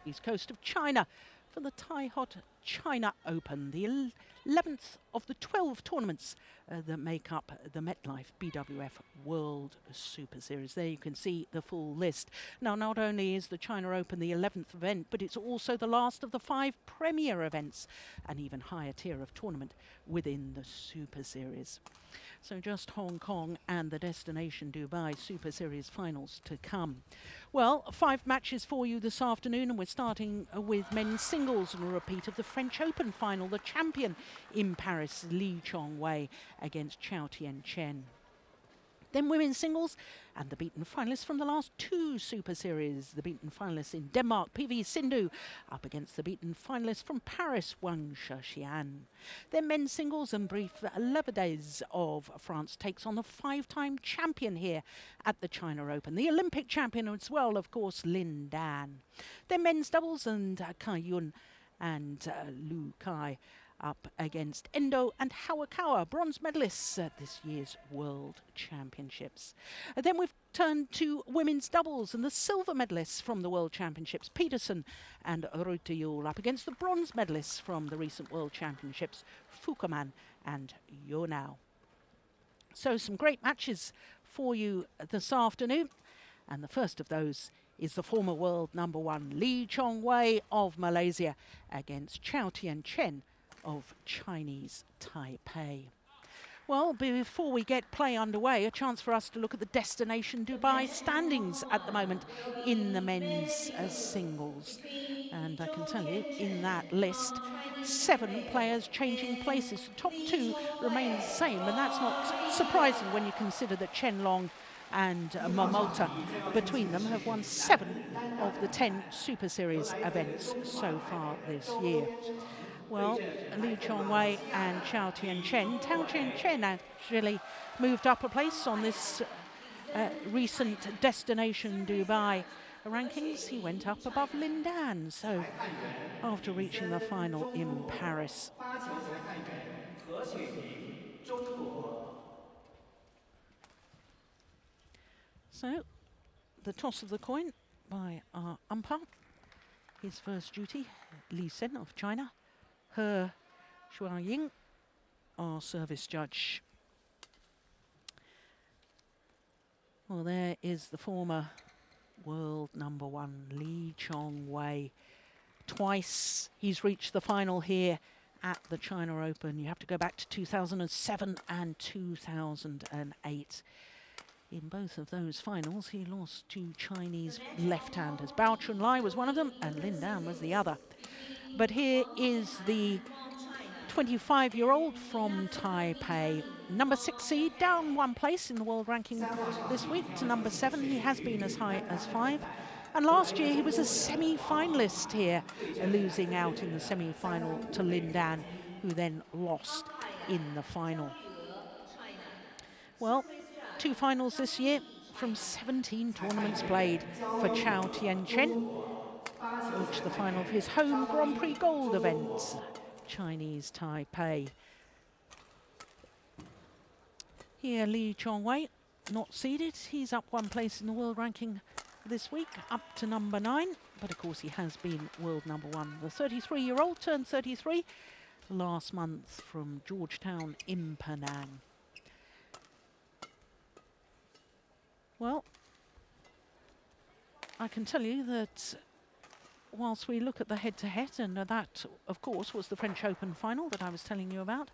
east coast of China for the Thaihot China Open, the 11th of the 12 tournaments that make up the MetLife BWF World Superseries. There you can see the full list. Now, not only is the China Open the 11th event, but it's also the last of the 5 premier events, an even higher tier of tournament within the Superseries. So just Hong Kong and the destination Dubai Super Series finals to come. Well, 5 matches for you this afternoon, and we're starting with men's singles and a repeat of the French Open final. The champion in Paris, Chong Wei, against Chou Tien Chen. Then women's singles and the beaten finalists from the last 2 Super Series. The beaten finalists in Denmark, PV Sindhu, up against the beaten finalist from Paris, Wang Shixian. Then men's singles and Brief Levedez of France takes on the 5-time champion here at the China Open. The Olympic champion as well, of course, Lin Dan. Then men's doubles and Kai Yun and Lu Kai up against Endo and Hawakawa, bronze medalists at this year's World Championships. Then we've turned to women's doubles and the silver medalists from the World Championships, Peterson and Rutayul, up against the bronze medalists from the recent World Championships, Fukuman and Yonao. So some great matches for you this afternoon, and the first of those is the former world number 1, Chong Wei of Malaysia, against Chou Tien Chen of Chinese Taipei. Well, before we get play underway, a chance for us to look at the destination Dubai standings at the moment in the men's singles. And I can tell you, in that list, 7 players changing places. The top 2 remain the same, and that's not surprising when you consider that Chen Long and Momota between them have won 7 of the 10 Super Series events so far this year. Well, Chong Wei and Chou Tien Chen. Chou Tien Chen actually moved up a place on this recent destination Dubai rankings. He went up above Lin Dan, so after reaching the final in Paris. So, the toss of the coin by our umpire. His first duty, Li Sen of China. He Shuaying, our service judge. Well, there is the former world number 1, Chong Wei. Twice he's reached the final here at the China Open. You have to go back to 2007 and 2008. In both of those finals, he lost to Chinese left-handers. Bao Chunlai was one of them, and Lin Dan was the other. But here is the 25-year-old from Taipei, number 6 seed, down 1 place in the world ranking this week to number 7. He has been as high as 5. And last year he was a semi-finalist here, losing out in the semi-final to Lin Dan, who then lost in the final. Well, 2 finals this year from 17 tournaments played for Chou Tien Chen. Reached the final of his home Grand Prix Gold event, Chinese Taipei. Here, Chong Wei, not seeded. He's up 1 place in the world ranking this week, up to number 9. But of course, he has been world number 1. The 33-year-old turned 33 last month from Georgetown in Penang. Well, I can tell you that whilst we look at the head-to-head, and that, of course, was the French Open final that I was telling you about,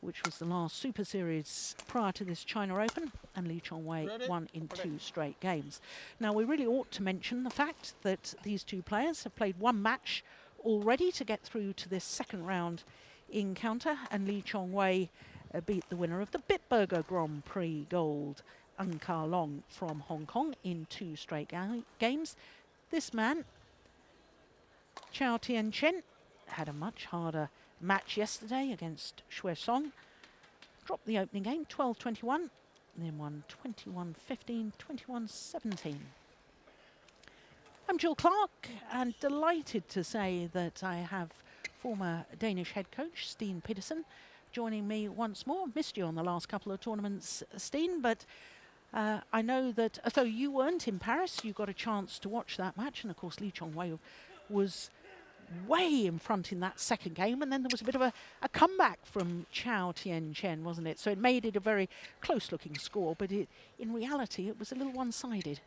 which was the last Super Series prior to this China Open, and Chong Wei won in 2 straight games. Now, we really ought to mention the fact that these 2 players have played 1 match already to get through to this second round encounter, and Chong Wei beat the winner of the Bitburger Grand Prix Gold, Ng Ka Long from Hong Kong, in 2 straight games. This man, Chou Tien Chen, had a much harder match yesterday against Xue Song. Dropped the opening game 12-21, then won 21-15, 21-17. I'm Jill Clark, and delighted to say that I have former Danish head coach Steen Petersen joining me once more. Missed you on the last couple of tournaments, Steen, but I know that, although you weren't in Paris, you got a chance to watch that match, and of course Chong Wei was way in front in that second game, and then there was a bit of a comeback from Chou Tien Chen, wasn't it? So it made it a very close-looking score, but in reality it was a little one-sided.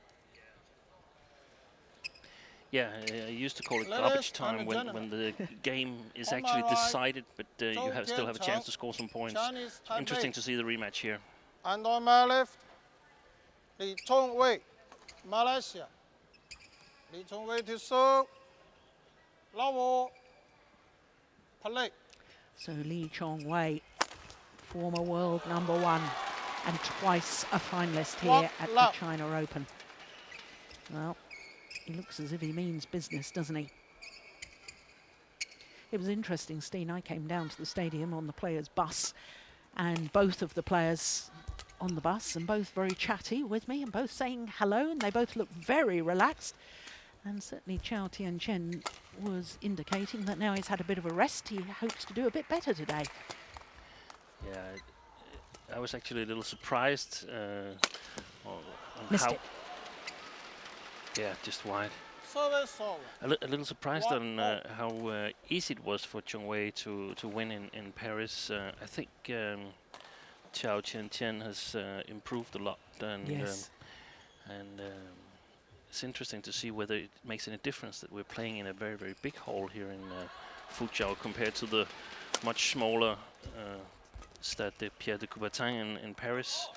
Yeah, I used to call it garbage time when the game is actually decided, but you still have a chance to score some points. Interesting to see the rematch here. And on my left, Chong Wei, Malaysia. Chong Wei to serve. Love play. So Chong Wei, former world #1 and twice a finalist here at the China Open. Well, he looks as if he means business, doesn't he? It was interesting, Steen. I came down to the stadium on the players' bus, and both of the players on the bus, and both very chatty with me, and both saying hello, and they both looked very relaxed. And certainly Chou Tien Chen was indicating that now he's had a bit of a rest, he hopes to do a bit better today. Yeah, I was actually a little surprised on Missed how... it. Yeah, just wide. So A little surprised on how easy it was for Chong Wei to win in Paris. I think Chou Tien Chen has improved a lot, and Yes. it's interesting to see whether it makes any difference that we're playing in a very, very big hall here in Fuzhou compared to the much smaller Stade de Pierre de Coubertin in Paris.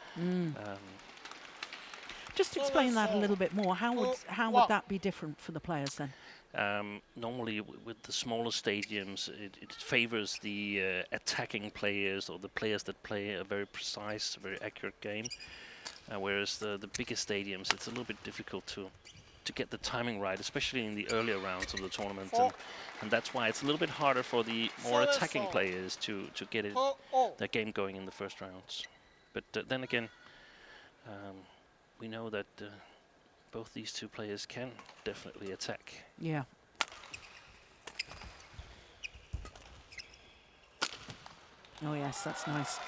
Just to explain that a little bit more, how would that be different for the players then? Normally with the smaller stadiums, it favors the attacking players, or the players that play a very precise, very accurate game. Whereas the bigger stadiums, it's a little bit difficult to get the timing right, especially in the earlier rounds of the tournament. And that's why it's a little bit harder for the more attacking players to get their game going in the first rounds. But then again, we know that both these two players can definitely attack. Yeah. Oh yes, that's nice.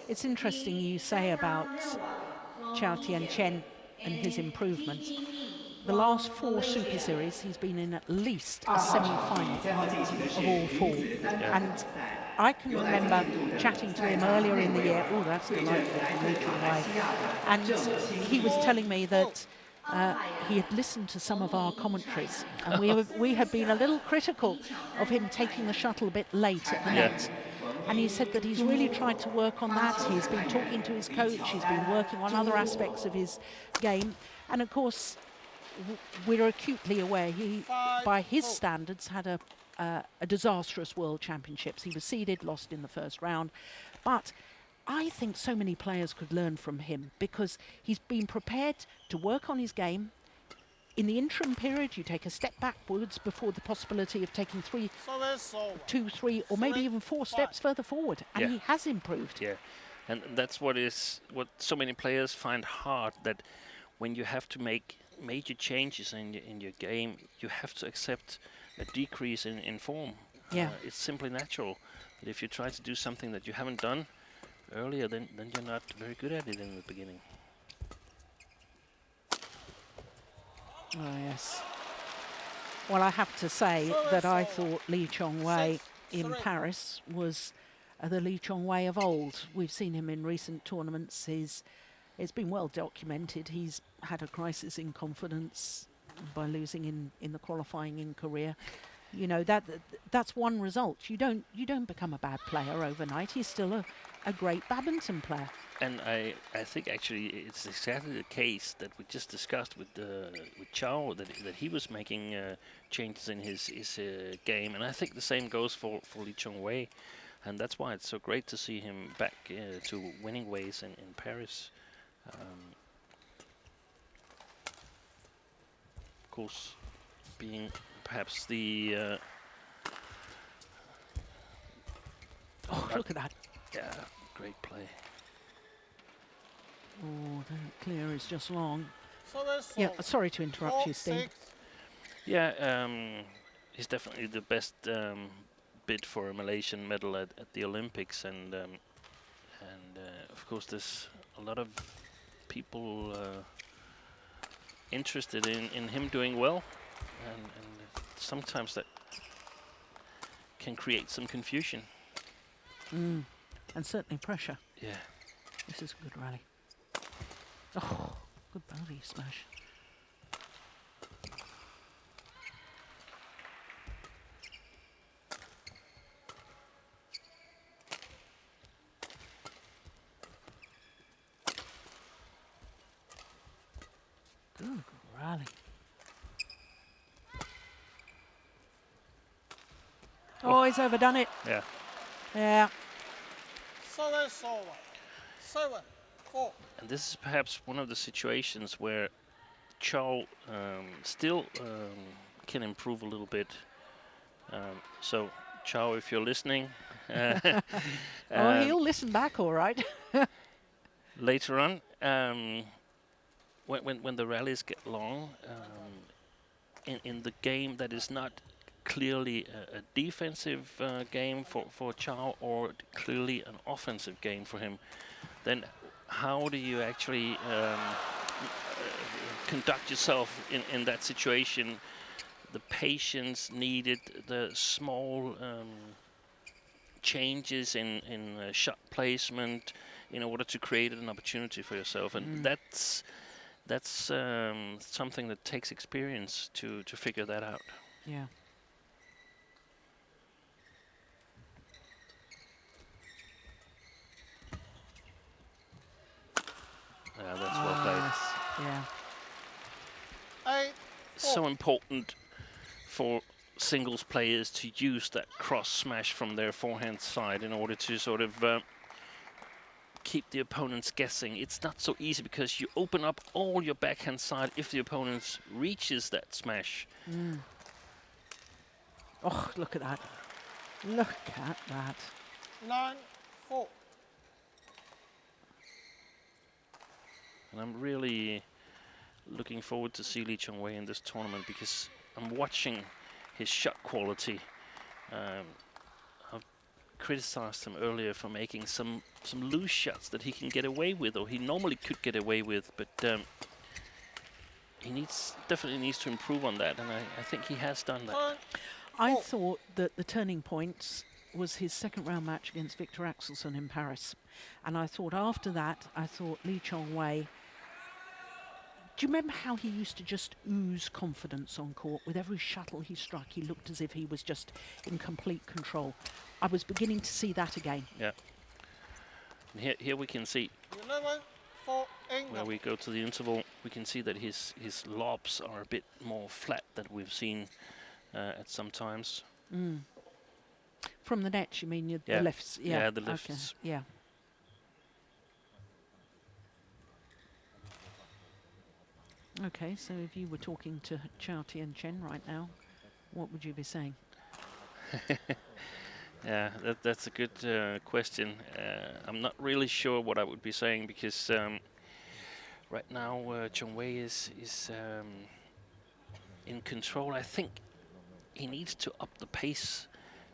It's interesting you say about Chou Tien Chen and his improvement. The last 4 Super Series, he's been in at least a semi-final of all 4. Yeah. And I can remember chatting to him earlier in the year. Oh, that's delightful from Chong Wei. And he was telling me that he had listened to some of our commentaries, and we had been a little critical of him taking the shuttle a bit late at the net. And he said that he's really tried to work on that. He's been talking to his coach, he's been working on other aspects of his game. And of course, we're acutely aware he, by his standards, had a disastrous World Championships. He was seeded, lost in the first round. But I think so many players could learn from him, because he's been prepared to work on his game. In the interim period, you take a step backwards before the possibility of taking 2, 3, or maybe even 4 steps further forward. And he has improved. Yeah, and that's what so many players find hard, that when you have to make major changes in your game, you have to accept a decrease in form. Yeah. It's simply natural. But if you try to do something that you haven't done earlier, then you're not very good at it in the beginning. Oh, yes. Well, I have to say that I thought Chong Wei in Paris was the Chong Wei of old. We've seen him in recent tournaments. It's been well documented. He's had a crisis in confidence by losing in the qualifying in Korea. You know, that's one result. You don't become a bad player overnight. He's still a great badminton player. And I think actually it's exactly the case that we just discussed with Chou, that he was making changes in his game, and I think the same goes for Chong Wei, and that's why it's so great to see him back to winning ways in Paris. Of course, being perhaps the oh, look at that! Yeah, great play. Oh, the clear is just long. Yeah, sorry to interrupt you, Steve. Yeah, he's definitely the best bid for a Malaysian medal at the Olympics, and of course, there's a lot of people interested in him doing well, and sometimes that can create some confusion. And certainly pressure. Yeah. This is a good rally. Oh, good bogey smash. Good rally. Oh, he's overdone it. Yeah. Yeah. Service over. 7-4. And this is perhaps one of the situations where Chou still can improve a little bit. So, Chou, if you're listening, Oh, he'll listen back all right. later on, when the rallies get long, in the game that is not clearly a defensive game for Chou or clearly an offensive game for him, then how do you actually conduct yourself in that situation? The patience needed, the small changes in shot placement in order to create an opportunity for yourself, and that's something that takes experience to figure that out. Yeah. Yeah, that's well played. Yes. Yeah. 8-4. So important for singles players to use that cross smash from their forehand side in order to sort of keep the opponents guessing. It's not so easy because you open up all your backhand side if the opponent reaches that smash. Oh, look at that. Look at that. 9-4. And I'm really looking forward to see Lee Chong Wei in this tournament because I'm watching his shot quality. I've criticized him earlier for making some loose shots that he can get away with, or he normally could get away with, but he definitely needs to improve on that, and I think he has done that. I thought that the turning point was his second round match against Victor Axelsen in Paris. And I thought after that, Lee Chong Wei, do you remember how he used to just ooze confidence on court? With every shuttle he struck, he looked as if he was just in complete control. I was beginning to see that again. Yeah. And here we can see 11-4 where England. we go to the interval, we can see that his lobs are a bit more flat than we've seen at some times. From the net, you mean Yeah. the lifts? Yeah, Yeah, the okay, lifts. yeah. Okay, so if you were talking to Chou Tien Chen right now, what would you be saying? Yeah, that's a good question. I'm not really sure what I would be saying because right now Chong Wei is in control. I think he needs to up the pace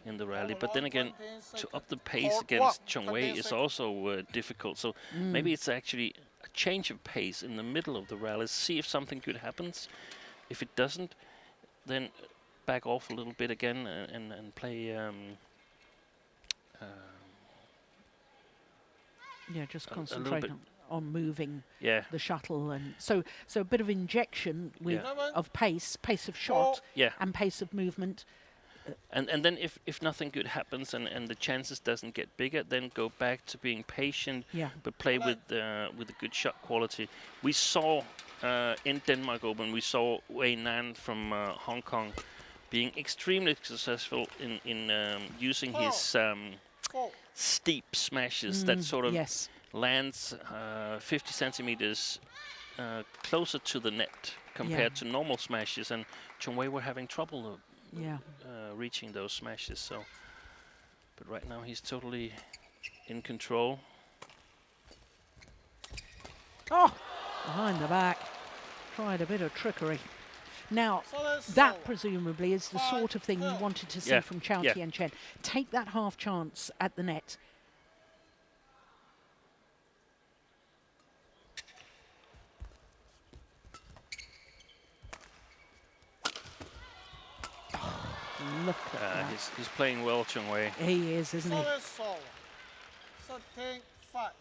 in the rally, but then again, to up the pace against Chong Wei is also difficult. So maybe it's actually a change of pace in the middle of the rally. See if something good happens. If it doesn't, then back off a little bit again and play. Yeah, just a little concentrate bit. on moving Yeah, the shuttle, and so a bit of injection with Yeah. of pace of shot, yeah. and pace of movement. And then if nothing good happens and the chances doesn't get bigger, then go back to being patient, Yeah. but play with a good shot quality. We saw in Denmark Open, we saw Wei Nan from Hong Kong being extremely successful in using his steep smashes that sort of Yes. lands 50 centimeters closer to the net compared to normal smashes, and Chong Wei were having trouble Yeah. reaching those smashes. So, but right now he's totally in control. Oh, behind the back. Tried a bit of trickery. Now, So that presumably is the sort of thing you wanted to see Yeah, from Chou yeah. Tien Chen. Take that half chance at the net. Look at that. He's playing well, Chong Wei. He is, isn't he? Service over. 13-5.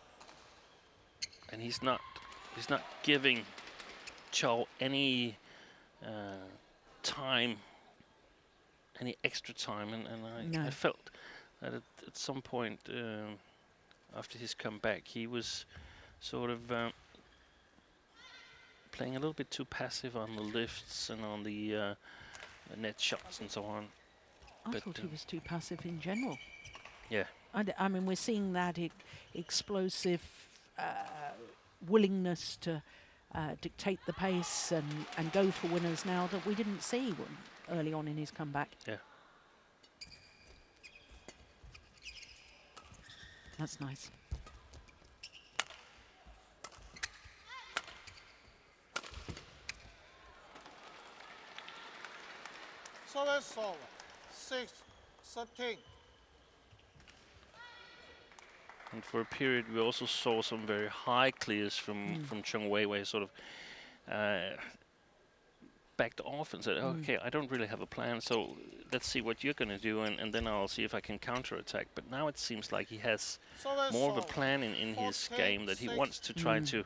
And he's not giving Chou any time, any extra time, and No. I felt that at some point after his comeback, he was sort of playing a little bit too passive on the lifts and on the net shots and so on. I But, thought he was too passive in general. Yeah, I mean, we're seeing that explosive willingness to dictate the pace and go for winners now that we didn't see early on in his comeback. yeah. That's nice. Service over. 6-13. And for a period, we also saw some very high clears from Chong Wei, where he sort of backed off and said, okay, I don't really have a plan, so let's see what you're going to do, and then I'll see if I can counterattack. But now it seems like he has Service more of a over. plan in his 14, game, that he 6. wants to try to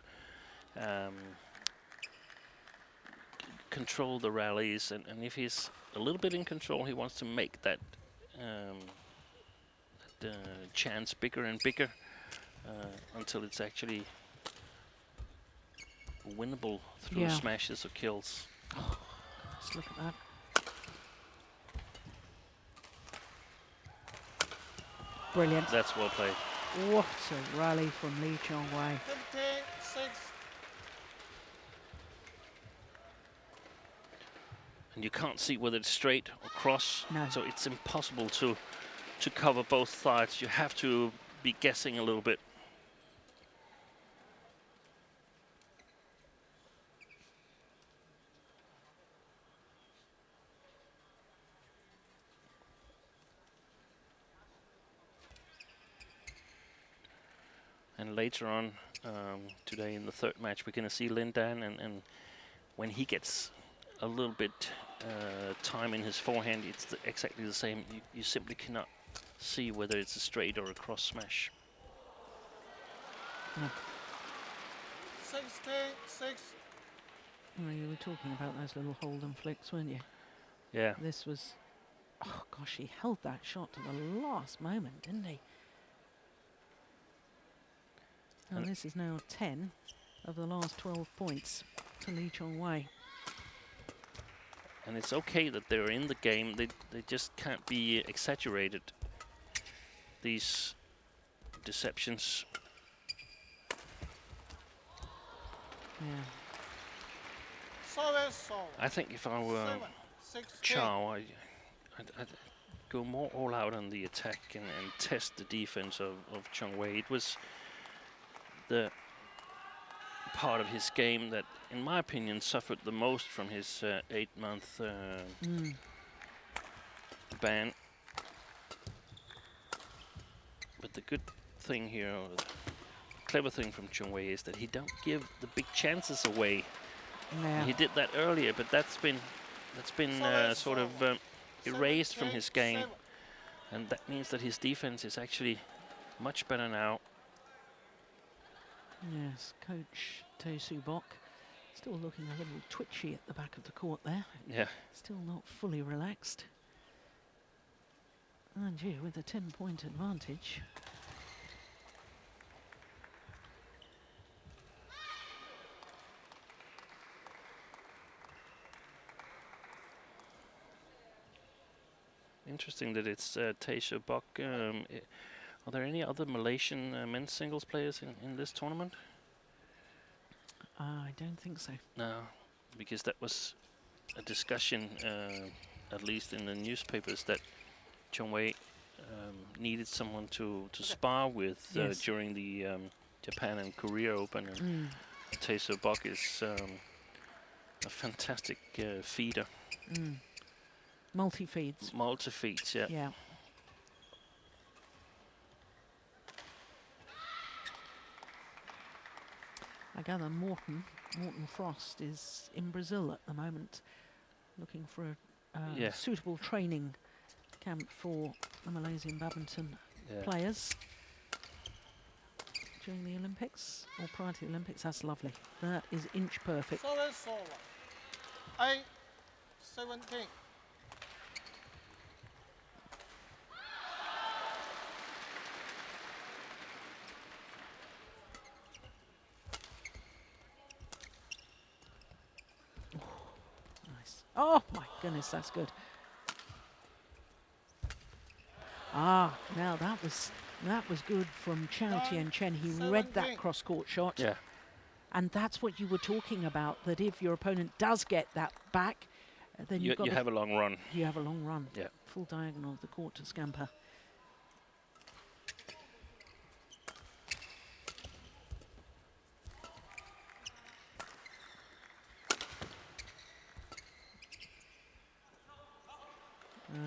control the rallies, and if he's a little bit in control, he wants to make that chance bigger and bigger until it's actually winnable through smashes or kills. Let's look at that. Brilliant. That's well played. What a rally from Lee Chong Wei. 15-6. And you can't see whether it's straight or cross, No. so it's impossible to cover both sides. You have to be guessing a little bit. And later on today in the third match, we're going to see Lin Dan, and when he gets a little bit time in his forehand, it's exactly the same. You simply cannot see whether it's a straight or a cross smash. 16-6. Well, you were talking about those little hold and flicks, weren't you? Yeah. This was, oh gosh, he held that shot to the last moment, didn't he? And this is now 10 of the last 12 points to Lee Chong Wei. And it's okay that they're in the game. They just can't be exaggerated, these deceptions. Yeah. Service over. I think if I were 7-16. Chou, I'd go more all out on the attack and test the defense of Chong Wei. It was the part of his game that, in my opinion, suffered the most from his 8-month ban. But the good thing here, or the clever thing from Chong Wei, is that he don't give the big chances away. Yeah. He did that earlier, but that's been sort of erased from his game, and that means that his defense is actually much better now. Yes, Coach Tae Bok still looking a little twitchy at the back of the court there. Yeah. Still not fully relaxed. And you with a 10-point advantage. Interesting that it's Tae Bok. Are there any other Malaysian men's singles players in this tournament? I don't think so. No, because that was a discussion, at least in the newspapers, that Chong Wei needed someone to spar with Yes. during the Japan and Korea Open. And Tae Bok is a fantastic feeder. Multi-feeds. Multi-feeds, yeah. Yeah. I gather Morton Frost is in Brazil at the moment, looking for a Yeah. suitable training camp for the Malaysian badminton Yeah. players during the Olympics or prior to the Olympics. That's lovely. That is inch perfect. Service over. 8-17. Nice. Oh my goodness, that's good. Ah, now that was good from Chou Tien Chen. He read that 17. cross-court shot. Yeah. And that's what you were talking about, that if your opponent does get that back, then You have a long run. you have a long run. Yeah. Full diagonal of the court to scamper.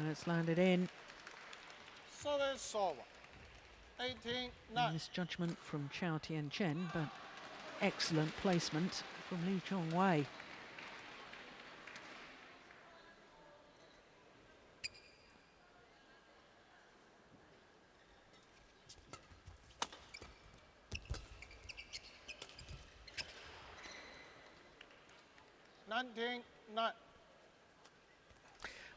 It's landed in. Service over. 18-9. Misjudgment from Chou Tien Chen, but excellent placement from Chong Wei.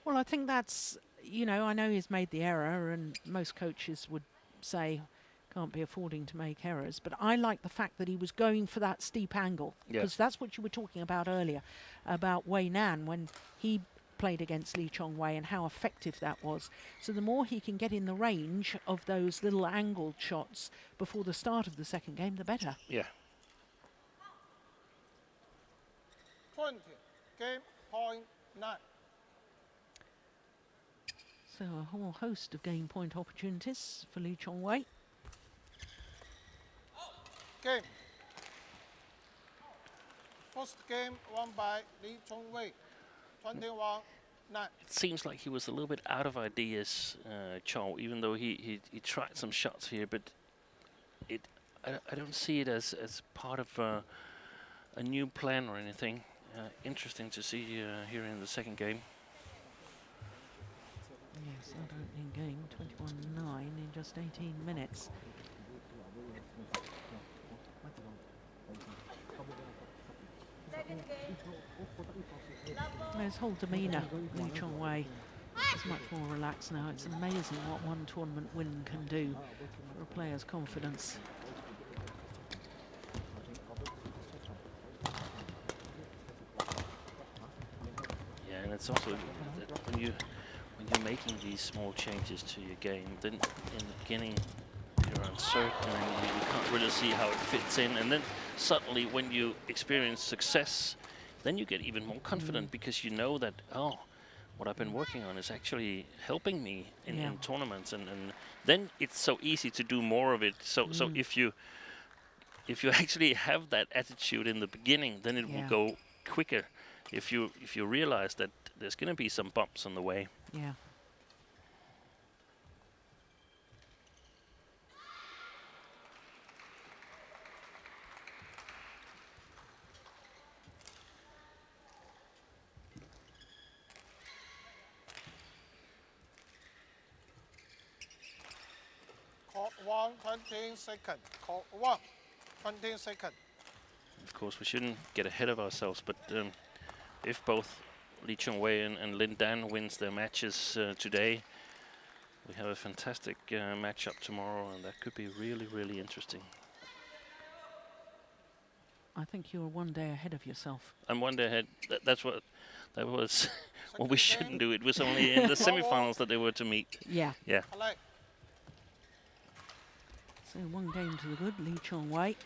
Well, I think that's, you know, I know he's made the error, and most coaches would say can't be affording to make errors, but I like the fact that he was going for that steep angle, because that's what you were talking about earlier, about Wei Nan when he played against Chong Wei and how effective that was. So the more he can get in the range of those little angled shots before the start of the second game, the better. Yeah. 20. Game point 9. So a whole host of game point opportunities for Chong Wei. Game. First game won by Chong Wei. 21-9. It seems like he was a little bit out of ideas, Chou, even though he tried some shots here, but I don't see it as part of a new plan or anything. Interesting to see here in the second game. Yes, that opening game, 21-9 in just 18 minutes. His whole demeanour, Chong Wei, is much more relaxed now. It's amazing what one tournament win can do for a player's confidence. Yeah, and it's also that when you're making these small changes to your game, then in the beginning you're uncertain and you can't really see how it fits in, and then suddenly when you experience success, then you get even more confident because you know that, oh, what I've been working on is actually helping me in tournaments, and then it's so easy to do more of it. So if you actually have that attitude in the beginning, then it will go quicker. If you realize that there's going to be some bumps on the way. Yeah. Court 1, 20 seconds. Court 1, 20 seconds. Of course, we shouldn't get ahead of ourselves, but if both Chong Wei and Lin Dan wins their matches today, we have a fantastic matchup tomorrow, and that could be really, really interesting. I think you're one day ahead of yourself. I'm one day ahead. That was what we shouldn't do. It was only in the semifinals that they were to meet. Yeah. Yeah. So one game to the good, Chong Wei.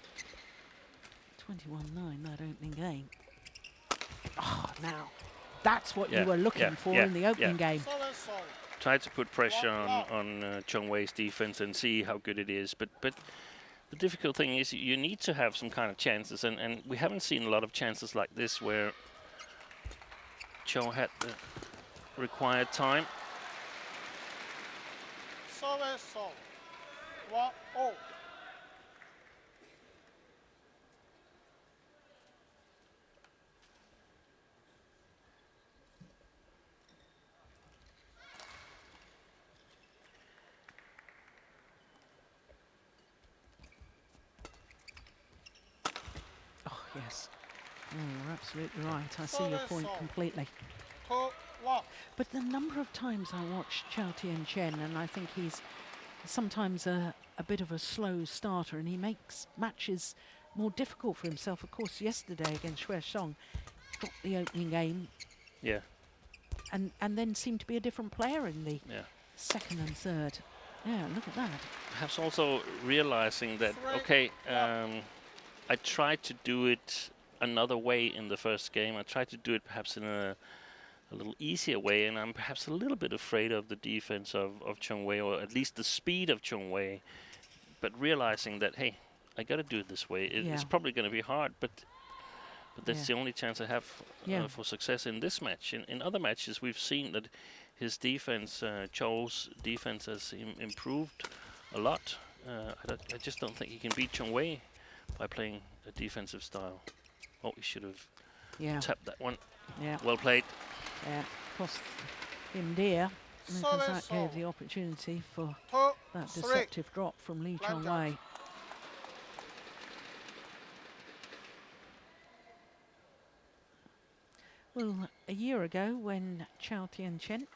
21-9, that opening game. Oh, now, that's what you were looking for in the opening game. Tried to put pressure on Chong Wei's defense and see how good it is, but the difficult thing is you need to have some kind of chances, and we haven't seen a lot of chances like this where Chou had the required time. Service 1-0. You're absolutely right. I see your Service point song. completely. 2-1. But the number of times I watch Chou Tien Chen, and I think he's sometimes a bit of a slow starter, and he makes matches more difficult for himself. Of course, yesterday against Shui Song, dropped the opening game, Yeah. and then seemed to be a different player in the Yeah. second and third. Yeah, look at that. Perhaps also realizing that, okay, I tried to do it another way in the first game. I tried to do it perhaps in a little easier way, and I'm perhaps a little bit afraid of the defense of Chong Wei, or at least the speed of Chong Wei. But realizing that, hey, I got to do it this way. It's probably going to be hard, but that's the only chance I have for success in this match. In other matches, we've seen that his defense, Chou's defense, has improved a lot. I just don't think he can beat Chong Wei by playing a defensive style. Oh, he should have tapped that one. Yeah. Well played. Yeah, cost him dear, because that gave the opportunity for that deceptive drop from Lee Chong Wei. Well, a year ago when Chou Tien Chen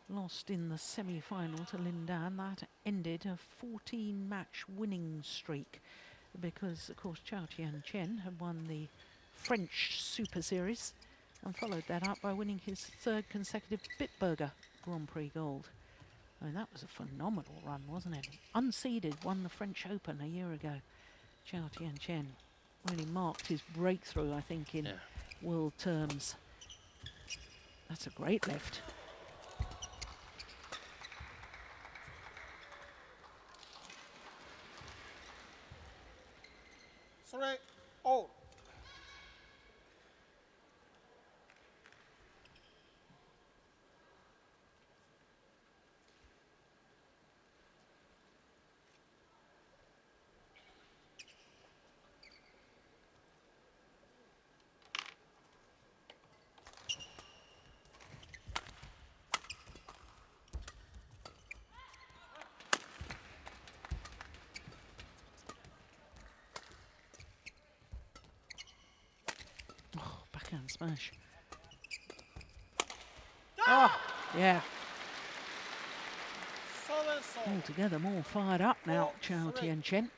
lost in the semi-final to Lin Dan, that ended a 14-match winning streak, because, of course, Chou Tien Chen had won the French Super Series and followed that up by winning his third consecutive Bitburger Grand Prix Gold. I mean, that was a phenomenal run, wasn't it? Unseeded, won the French Open a year ago. Chou Tien Chen really marked his breakthrough, I think, in world terms. That's a great lift. Three, all. Oh, backhand smash. Oh, yeah. Altogether more fired up now, Chou Tien Chen.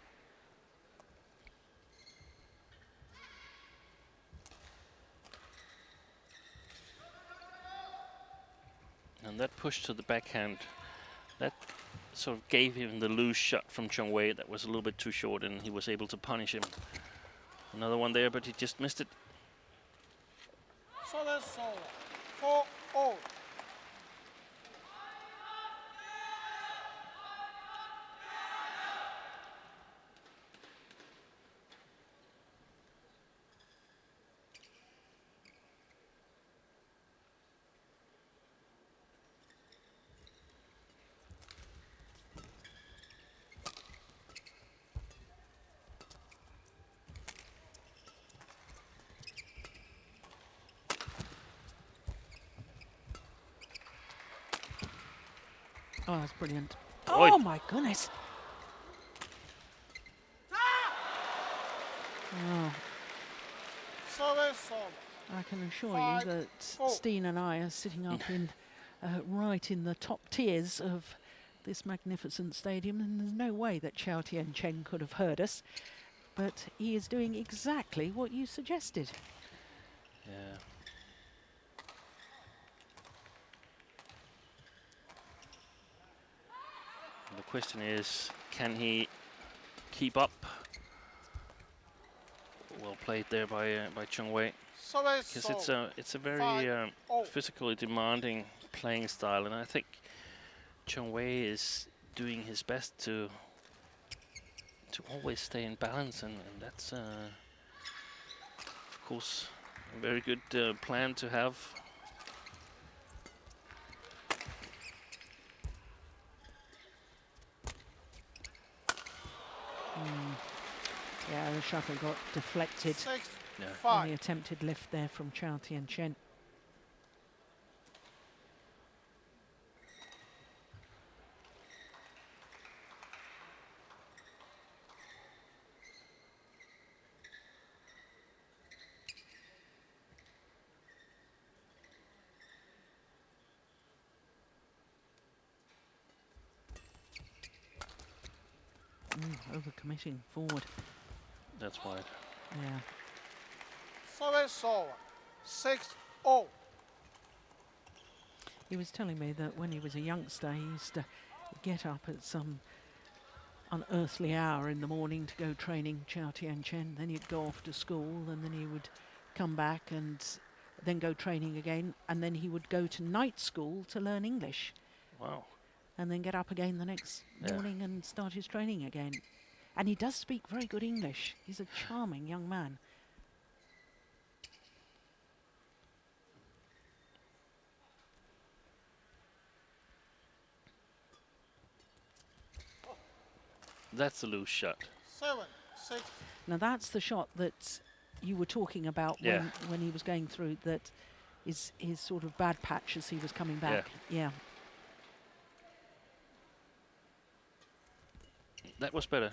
And that push to the backhand, that sort of gave him the loose shot from Chong Wei that was a little bit too short, and he was able to punish him. Another one there, but he just missed it. So that's all. 4-all. Oh, that's brilliant. Oi. Oh, my goodness. Oh, So that's all. I can assure you that Steen and I are sitting up in right in the top tiers of this magnificent stadium, and there's no way that Chou Tien Chen could have heard us, but he is doing exactly what you suggested. Yeah. The question is, can he keep up? Well played there by Chong Wei, So that's because all. it's a very physically demanding playing style, and I think Chong Wei is doing his best to always stay in balance, and that's of course a very good plan to have. Yeah, the shuttle got deflected 6, Yeah. on the 5. attempted lift there from Chou Tien Chen. Over-committing forward. That's wide. Yeah. Service over. 6-0. He was telling me that when he was a youngster, he used to get up at some unearthly hour in the morning to go training Chou Tien Chen. Then he'd go off to school, and then he would come back and then go training again. And then he would go to night school to learn English. Wow. And then get up again the next morning and start his training again. And he does speak very good English. He's a charming young man. That's a loose shot. 7-6. Now that's the shot that you were talking about when he was going through that is his sort of bad patch as he was coming back. Yeah. That was better.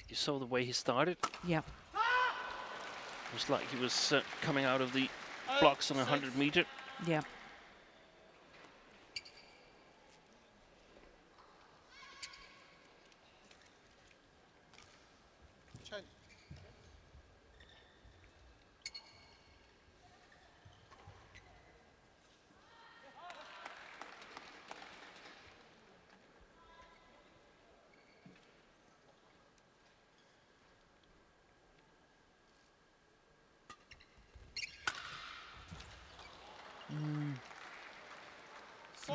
You saw the way he started? Yeah. It was like he was coming out of the blocks on 100 meter. Yeah. Chen.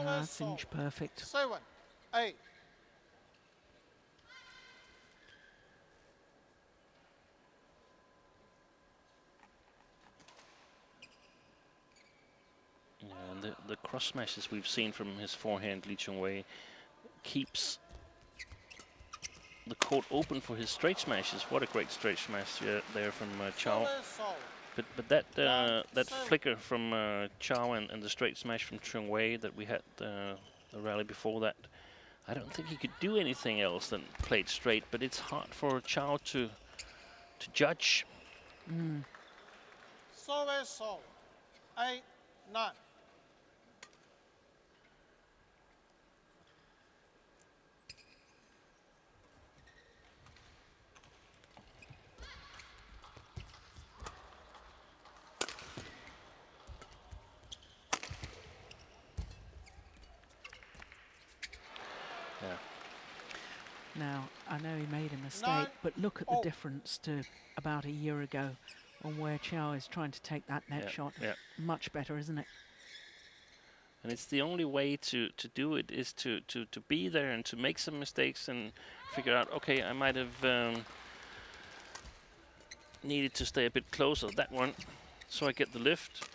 That's inch perfect. 7-8. Yeah, and the cross smashes we've seen from his forehand, Chong Wei, keeps the court open for his straight smashes. What a great straight smash there from Chou. But that that flicker from Chou and the straight smash from Chong Wei that we had the rally before that, I don't think he could do anything else than play it straight. But it's hard for Chou to judge. Service over. 8-9. Now, I know he made a mistake, 9-0. but look at the difference to about a year ago on where Chou is trying to take that net shot. Yeah. Much better, isn't it? And it's the only way to do it is to be there and to make some mistakes and figure out, okay, I might have needed to stay a bit closer, that one, so I get the lift.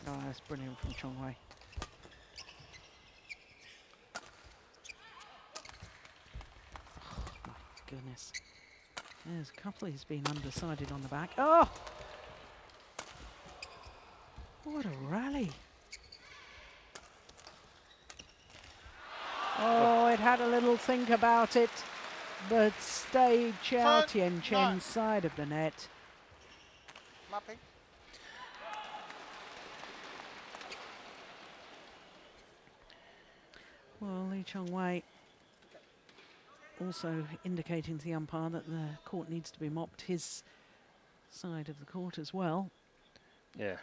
Oh, that's brilliant from Chong Wei. Oh, my goodness. There's a couple he's been undecided on the back. Oh! What a rally. Oh, it had a little think about it, but stayed Chou Tien Chen's side of the net. Mapping. Well, Chong Wei also indicating to the umpire that the court needs to be mopped, his side of the court as well. Yeah,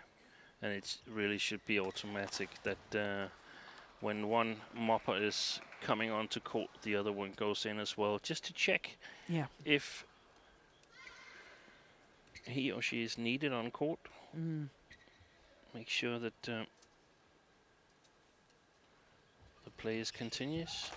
and it really should be automatic that when one mopper is coming onto court, the other one goes in as well, just to check if he or she is needed on court. Make sure that the play is continuous.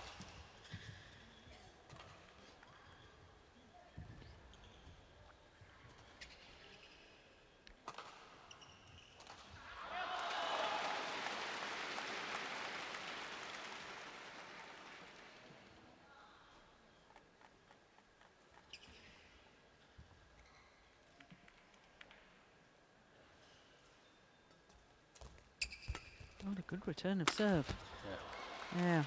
What a good return of serve. Yeah.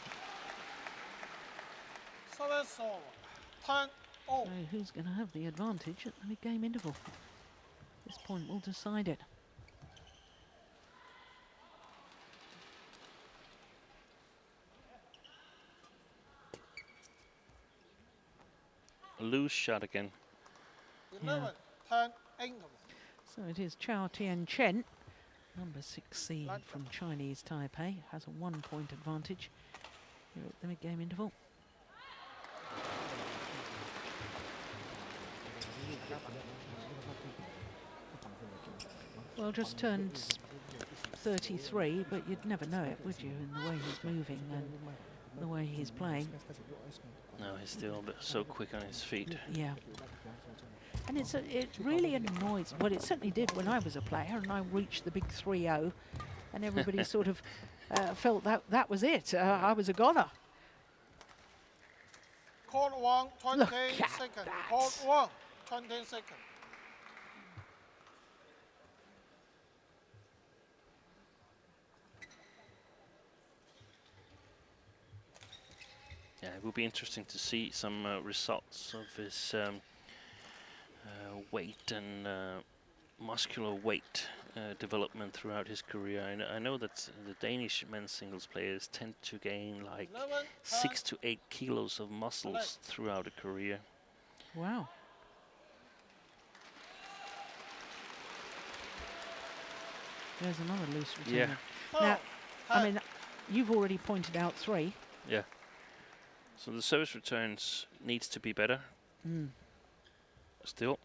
Service over. 10-0. So who's going to have the advantage at the mid-game interval? This point will decide it. a loose shot again. 11, 10, interval. So it is Chou Tien Chen, number 6 seed from Chinese Taipei, has a 1-point advantage here at the mid-game interval. Well, just turned 33, but you'd never know it, would you, in the way he's moving and the way he's playing. No, he's still so quick on his feet. Yeah. And it really annoys, well, it certainly did when I was a player and I reached the big 3-0 and everybody sort of felt that was it. I was a goner. Court 1, 20 Look at seconds. that. Court 1, 20 seconds. Yeah, it will be interesting to see some results of his weight and muscular weight development throughout his career. I know that the Danish men's singles players tend to gain like 11, 6 to 8 kilos of muscles throughout a career. Wow. There's another loose return. Yeah. Now, I mean, you've already pointed out 3. Yeah. So the service returns needs to be better. Still,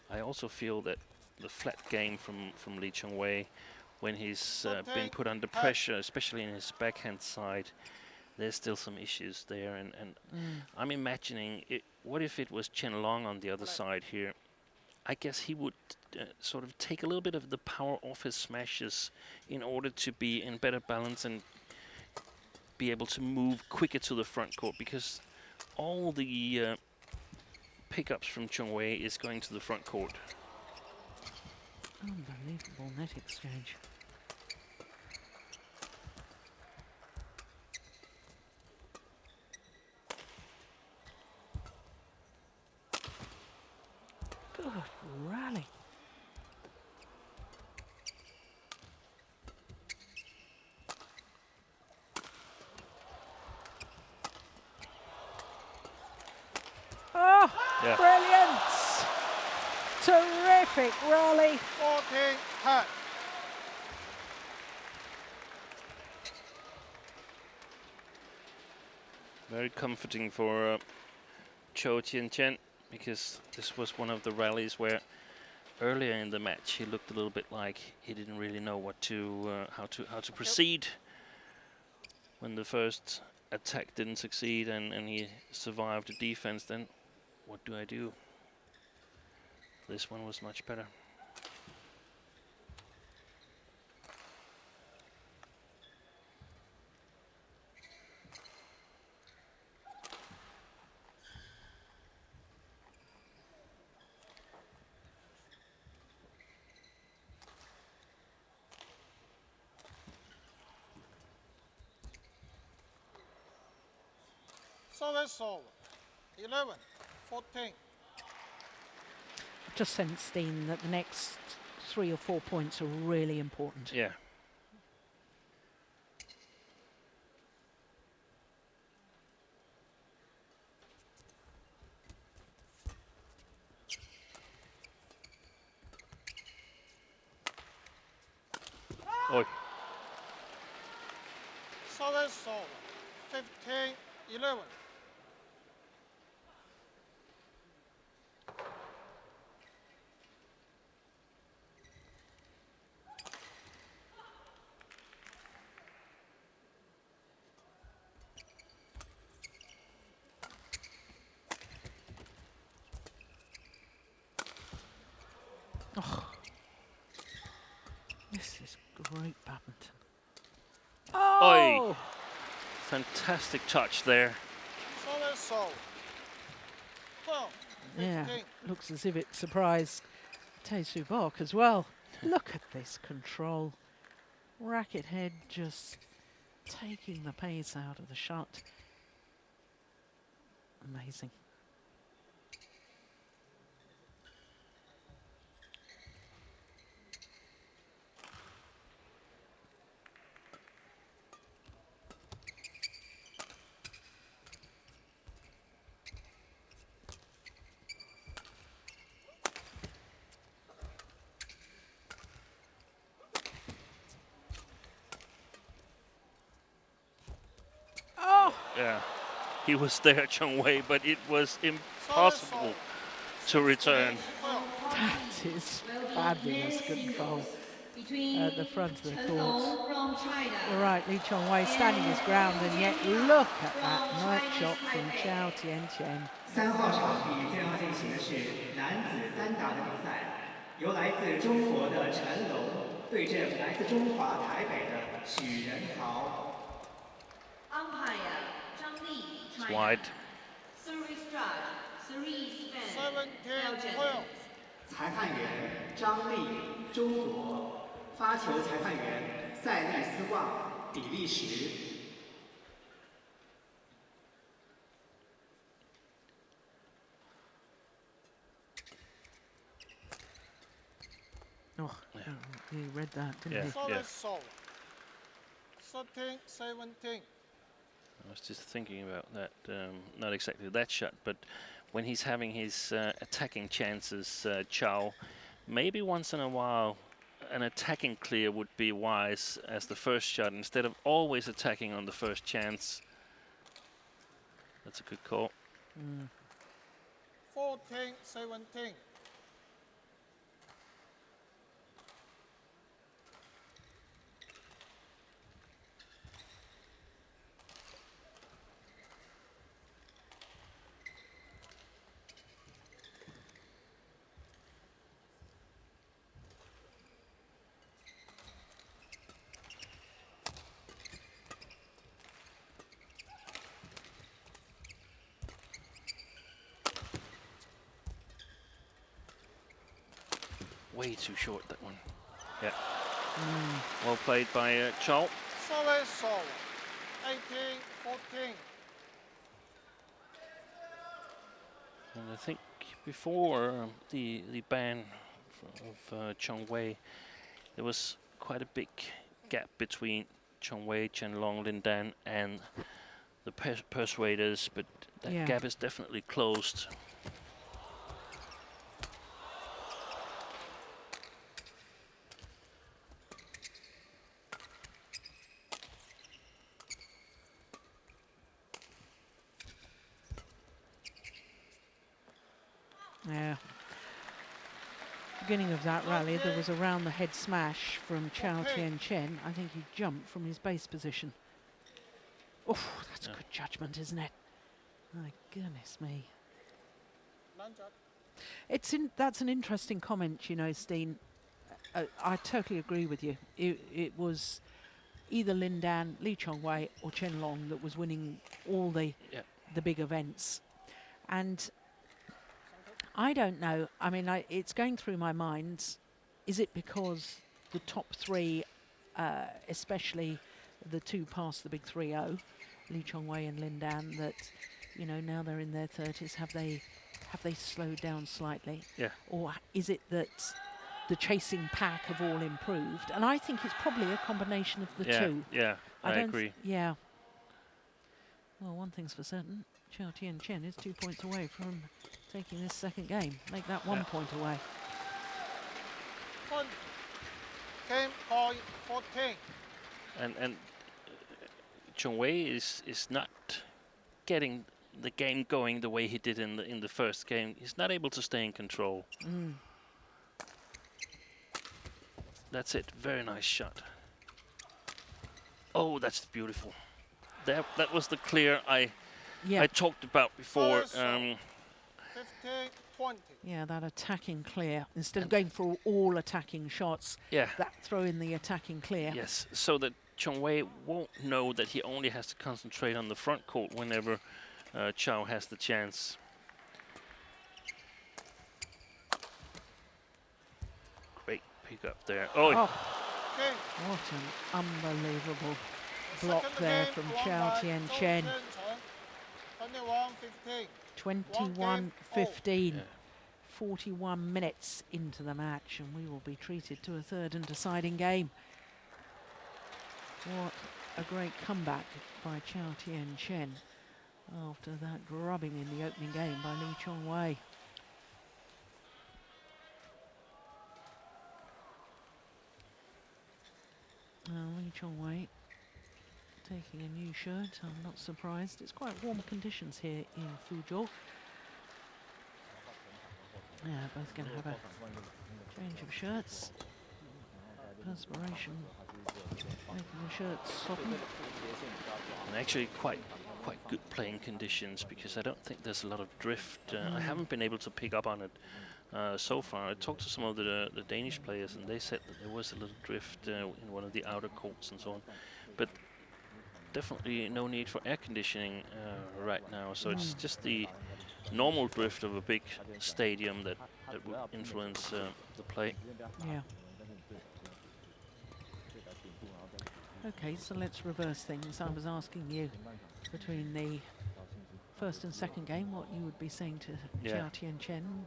I also feel that the flat game from Lee Chong Wei, when he's been put under pressure, especially in his backhand side, there's still some issues there. And I'm imagining, what if it was Chen Long on the other side here? I guess he would sort of take a little bit of the power off his smashes in order to be in better balance and be able to move quicker to the front court, because all the pickups from Chong Wei is going to the front court. Unbelievable net exchange. Good rally. Oh, Yeah. brilliant! Terrific rally. 14, 10. Very comforting for Chou Tien Chen, because this was one of the rallies where earlier in the match he looked a little bit like he didn't really know what to how to proceed. When the first attack didn't succeed and he survived the defense, then what do I do? This one was much better. Service over. 11, 14. Just sensed, Dean, that the next 3 or 4 points are really important. Yeah. Oi. Service over. 15, 11. Oh, this is great badminton. Oh! Fantastic touch there. Service over. 12, 15. Yeah, looks as if it surprised Tae-Soo Bok as well. Look at this control. Racket head just taking the pace out of the shot. Amazing. Yeah, he was there, Chong Wei, but it was impossible to return. That is fabulous control at the front of the court. You're right, Lee Chong Wei standing his ground, and yet look at that net shot from Chou Tien Chen. 3号场比将要进行的是男子单打的比赛，由来自中国的陈龙对阵来自中华台北的许仁豪。It's wide. 17-12. 裁判员张丽，中国；发球裁判员塞利斯旺，比利时。 Oh, Yeah. he read that, didn't Yeah. he? Solid. 13-17. I was just thinking about that, not exactly that shot, but when he's having his attacking chances, Chou, maybe once in a while an attacking clear would be wise as the first shot instead of always attacking on the first chance. That's a good call. 14-17. Way too short, that one. Yeah. Well played by Chou. Solid. 18-14. And I think before the ban of Chong Wei, there was quite a big gap between Chong Wei, Chen Long, Lin Dan, and the persuaders, but that gap is definitely closed. Yeah. Beginning of that rally, there was a round the head smash from Chou Tien Chen. I think he jumped from his base position. Oh, that's good judgment, isn't it? My goodness me. That's an interesting comment, you know, Steen. I totally agree with you. It was either Lin Dan, Lee Chong Wei, or Chen Long that was winning all the big events, and I don't know. I mean, it's going through my mind. Is it because the top three, especially the two past the big 3-0, Lee Chong Wei and Lin Dan, that, you know, now they're in their 30s, have they slowed down slightly? Yeah. Or is it that the chasing pack have all improved? And I think it's probably a combination of the two. Yeah, I agree. Yeah. Well, one thing's for certain. Chou Tien Chen is 2 points away from taking this second game. Make that 1 point away. Game point 14. And Chong Wei is not getting the game going the way he did in the first game. He's not able to stay in control. That's it. Very nice shot. Oh, that's beautiful. That was the clear I talked about before. 15-20. Yeah, that attacking clear. Instead of going for all attacking shots, that throw in the attacking clear. Yes, so that Chong Wei won't know that he only has to concentrate on the front court whenever Chou has the chance. Great pick up there. Oh. What an unbelievable block there from Chou Tien Chen. 21-15. 41 minutes into the match, and we will be treated to a third and deciding game. What a great comeback by Chou Tien Chen after that drubbing in the opening game by Lee Chong Wei. Lee Chong Wei taking a new shirt. I'm not surprised. It's quite warm conditions here in Fuzhou. Yeah, both going to have a change of shirts. Perspiration making the shirts soften. And actually quite good playing conditions, because I don't think there's a lot of drift. I haven't been able to pick up on it so far. I talked to some of the Danish players, and they said that there was a little drift in one of the outer courts and so on. But definitely no need for air conditioning right now. So it's just the normal drift of a big stadium that would influence the play. Yeah. Okay, so let's reverse things. I was asking you between the first and second game what you would be saying to Chou Tien Chen.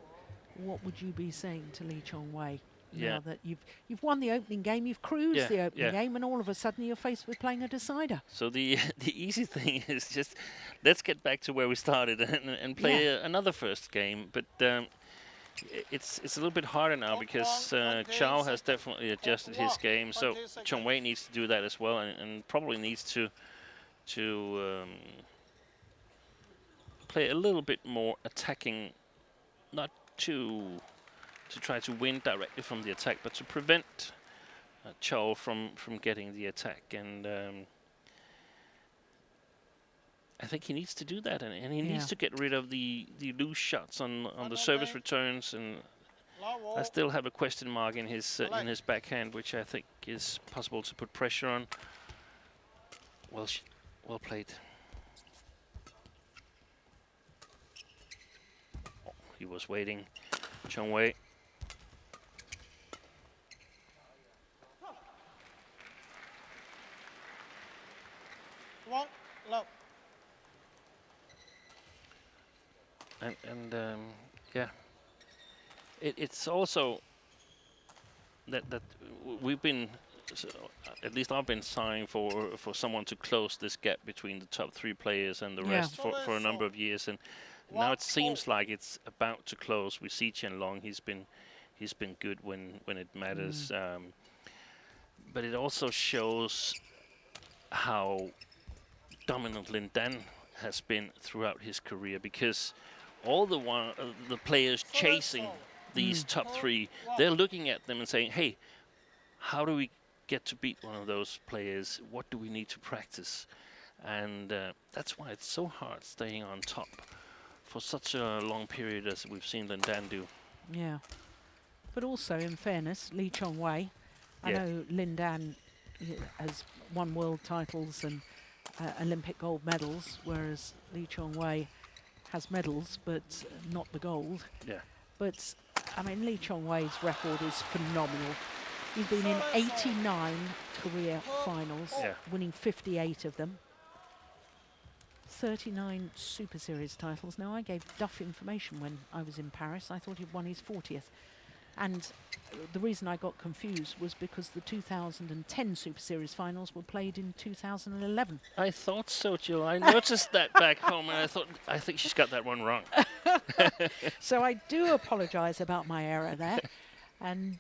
What would you be saying to Chong Wei? Now that you've won the opening game, you've cruised the opening game, and all of a sudden you're faced with playing a decider. So the easy thing is just let's get back to where we started and play another first game. But it's a little bit harder now because Chou has definitely adjusted his game. So Chong Wei needs to do that as well, and probably needs to play a little bit more attacking, not to try to win directly from the attack, but to prevent Chou from getting the attack. And I think he needs to do that, and he needs to get rid of the loose shots on the service returns. And I still have a question mark in his backhand, which I think is possible to put pressure on. Well played. Oh, he was waiting, Chong Wei. Love. And yeah, it's also that we've been, at least I've been sighing for someone to close this gap between the top 3 players and the rest for a number of years, and now it seems like it's about to close. We see Chen Long; he's been good when it matters, but it also shows how dominant Lin Dan has been throughout his career, because all the players chasing these top 3, they're looking at them and saying, hey, how do we get to beat one of those players? What do we need to practice? And that's why it's so hard staying on top for such a long period as we've seen Lin Dan do. Yeah. But also, in fairness, Chong Wei, I know Lin Dan has won world titles and Olympic gold medals, whereas Chong Wei has medals but not the gold. Yeah. But I mean, Chong Wei's record is phenomenal. He's been in 89 career finals, winning 58 of them. 39 Super Series titles. Now, I gave Duff information when I was in Paris. I thought he'd won his 40th. And the reason I got confused was because the 2010 Super Series finals were played in 2011. I thought so, Jill. I noticed that back home, and I think she's got that one wrong. So I do apologise about my error there, and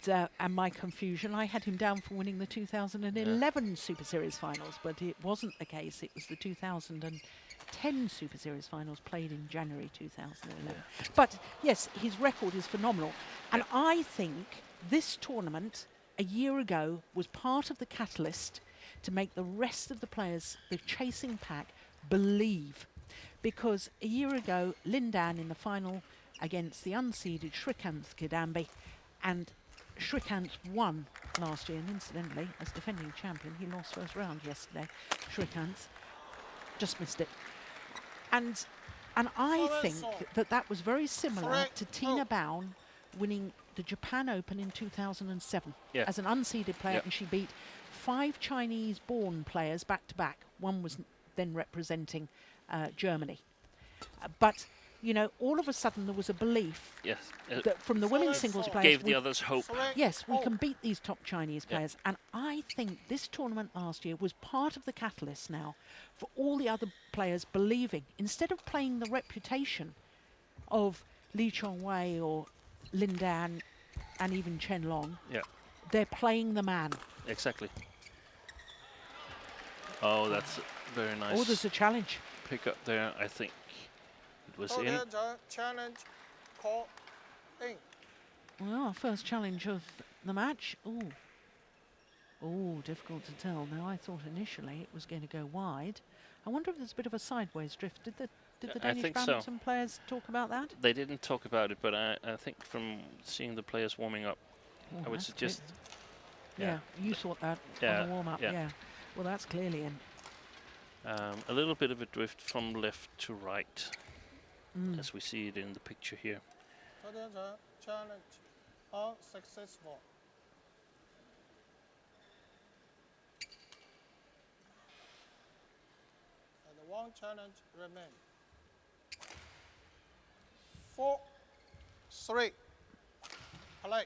my confusion. I had him down for winning the 2011 Super Series finals, but it wasn't the case. It was the 2010 Super Series finals played in January 2011. But yes, his record is phenomenal. And I think this tournament a year ago was part of the catalyst to make the rest of the players, the chasing pack, believe. Because a year ago, Lin Dan in the final against the unseeded Srikanth Kidambi, and Srikanth won last year, and incidentally, as defending champion, he lost first round yesterday. Srikanth just missed it. And I think that was very similar to Tina Baun winning the Japan Open in 2007 as an unseeded player, and she beat 5 Chinese-born players back-to-back. One was then representing Germany. But, you know, all of a sudden there was a belief that from the women's singles players... Gave the others hope. Yes, we can beat these top Chinese players. And I think this tournament last year was part of the catalyst now for all the other players believing, instead of playing the reputation of Chong Wei or Lin Dan and even Chen Long, they're playing the man. Exactly. Oh, that's very nice. Oh, there's a challenge. Pick up there. I think it was Chou in. Tien Chen challenge call in. Well, first challenge of the match. Oh. Oh, difficult to tell. Now, I thought initially it was going to go wide. I wonder if there's a bit of a sideways drift. Did the I Danish think so. badminton players talk about that? They didn't talk about it, but I think from seeing the players warming up, Oh, I would that's suggest. yeah, you thought that Yeah, on the warm-up, yeah. yeah. Well, that's clearly in. A little bit of a drift from left to right, Mm. as we see it in the picture here. Chou Tien Chen challenge unsuccessful. And one challenge remain. 4-3. Play.